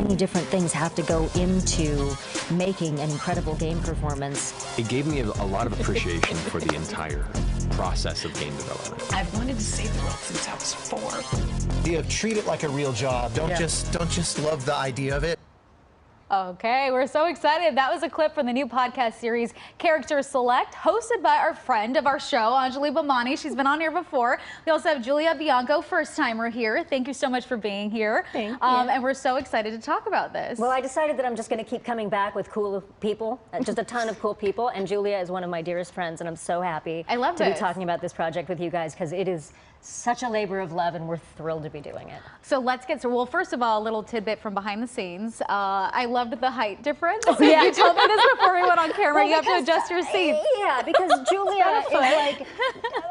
many different things have to go into making an incredible game performance. It gave me a lot of appreciation for the entire process of game development. I've wanted to save the world since I was 4. Treat it like a real job. Don't just love the idea of it. Okay, we're so excited. That was a clip from the new podcast series, Character Select, hosted by our friend of our show, Anjali Bhimani. She's been on here before. We also have Julia Bianco, first-timer here. Thank you so much for being here. Thank you. And we're so excited to talk about this. Well, I decided that I'm just going to keep coming back with cool people, just a ton of cool people, and Julia is one of my dearest friends, and I'm so happy to be talking about this project with you guys, because it is such a labor of love, and we're thrilled to be doing it. So let's get started. Well, first of all, a little tidbit from behind the scenes. I loved the height difference. Oh, yeah. You told me this before we went on camera. You have to adjust your seats. Yeah, because Julia is like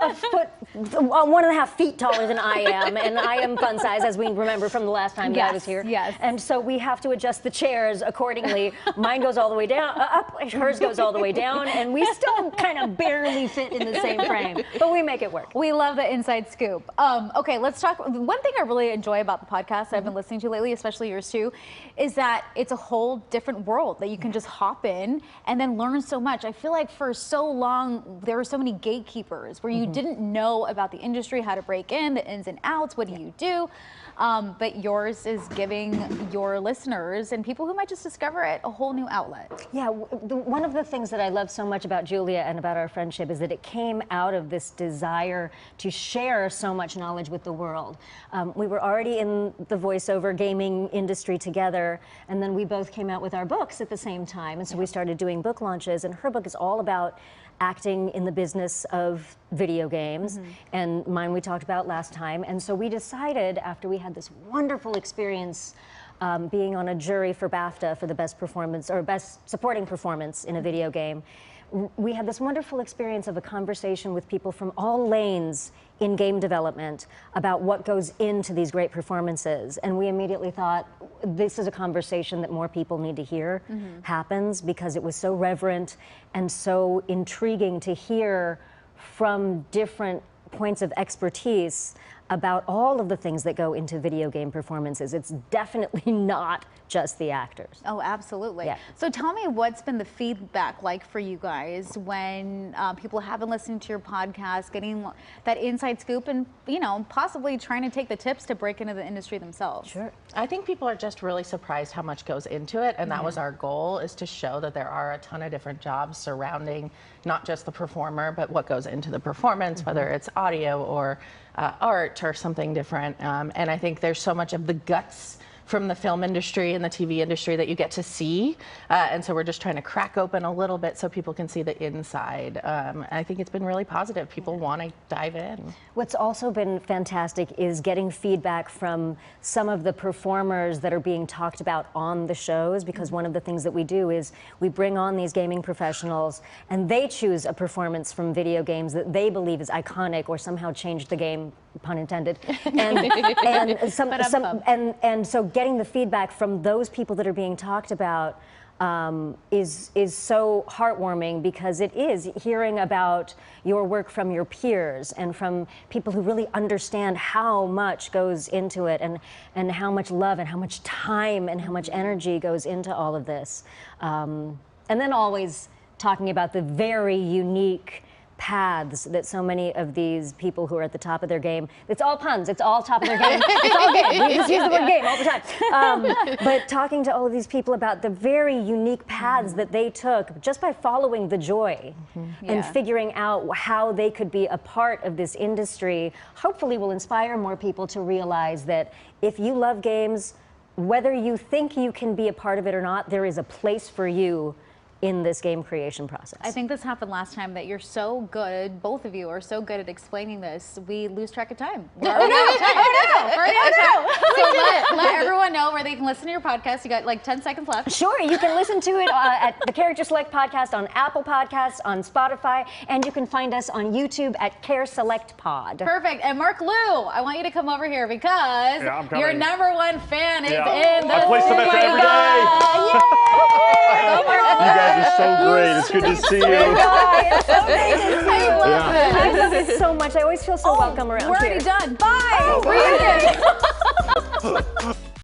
a foot, 1.5 feet taller than I am, and I am fun size, as we remember from the last time that I was here. Yes. And so we have to adjust the chairs accordingly. Mine goes all the way down, up, hers goes all the way down, and we still kind of barely fit in the same frame, but we make it work. We love the inside scoop. Okay, let's talk. One thing I really enjoy about the podcast I've been listening to lately, especially yours too, is that it's a whole different world that you can just hop in and then learn so much. I feel like for so long there were so many gatekeepers where you didn't know about the industry, how to break in, the ins and outs, what do you do? But yours is giving your listeners and people who might just discover it a whole new outlet. Yeah, one of the things that I love so much about Julia and about our friendship is that it came out of this desire to share so much knowledge with the world. We were already in the voiceover gaming industry together, and then we both came out with our books at the same time, and so we started doing book launches, and her book is all about acting in the business of video games, and mine we talked about last time. And so we decided, after we had this wonderful experience being on a jury for BAFTA for the best performance or best supporting performance in a video game, we had this wonderful experience of a conversation with people from all lanes in game development about what goes into these great performances. And we immediately thought, this is a conversation that more people need to hear happens, because it was so reverent and so intriguing to hear from different points of expertise about all of the things that go into video game performances. It's definitely not just the actors. Oh, absolutely. Yeah. So tell me, what's been the feedback like for you guys when people have been listening to your podcast, getting that inside scoop, and possibly trying to take the tips to break into the industry themselves? Sure. I think people are just really surprised how much goes into it, and that was our goal, is to show that there are a ton of different jobs surrounding not just the performer, but what goes into the performance, whether it's audio or art or something different. And I think there's so much of the guts from the film industry and the TV industry that you get to see. And so we're just trying to crack open a little bit so people can see the inside. I think it's been really positive. People want to dive in. What's also been fantastic is getting feedback from some of the performers that are being talked about on the shows, because one of the things that we do is we bring on these gaming professionals and they choose a performance from video games that they believe is iconic or somehow changed the game, pun intended. And so getting the feedback from those people that are being talked about is so heartwarming, because it is hearing about your work from your peers and from people who really understand how much goes into it, and how much love and how much time and how much energy goes into all of this. And then always talking about the very unique paths that so many of these people who are at the top of their game, it's all puns, it's all top of their game, it's all game, we just use the word game all the time. But talking to all of these people about the very unique paths that they took just by following the joy and figuring out how they could be a part of this industry, hopefully will inspire more people to realize that if you love games, whether you think you can be a part of it or not, there is a place for you in this game creation process. I think this happened last time, that you're so good, both of you are so good at explaining this, we lose track of time. We're already out of time. So let everyone know where they can listen to your podcast. You got like 10 seconds left. Sure, you can listen to it at the Character Select podcast on Apple Podcasts, on Spotify, and you can find us on YouTube at Care Select Pod. Perfect. And Mark Liu, I want you to come over here, because your #1 fan is in the I play Smash every day. Go, Mark Liu. You guys are so great. It's good to see you. It's so great to see you. I love it so much. I always feel so welcome around here. We're already done. Bye. Reunion.